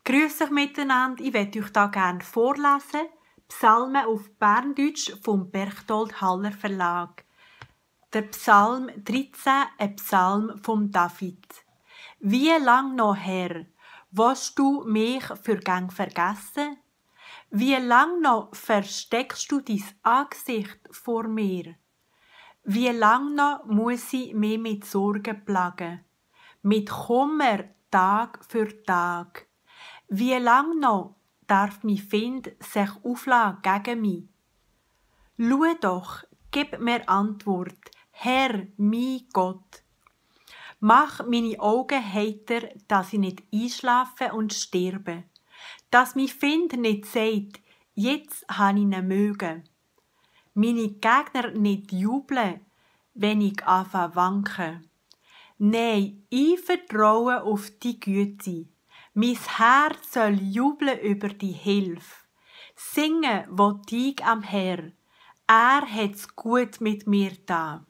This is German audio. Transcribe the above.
Grüß euch miteinander, ich werde euch da gerne vorlesen. Psalmen auf Berndeutsch vom Berchtold Haller Verlag. Der Psalm 13, ein Psalm vom David. Wie lang noch, Herr, willst du mich für Gang vergessen? Wie lang noch versteckst du dein Angesicht vor mir? Wie lang noch muss ich mich mit Sorgen plagen? Mit Kummer Tag für Tag. Wie lang noch darf mein Find sich auflagen gegen mich? Schau doch, gib mir Antwort, Herr, mein Gott. Mach meine Augen heiter, dass ich nicht einschlafe und sterbe. Dass mein Find nicht sagt, jetzt habe ich ihn mögen. Meine Gegner nicht jubeln, wenn ich anfange wanken. Nein, ich vertraue auf die Güte. Mein Herz soll jubeln über die Hilfe. Singen will ich am Herr. Er hat's gut mit mir da.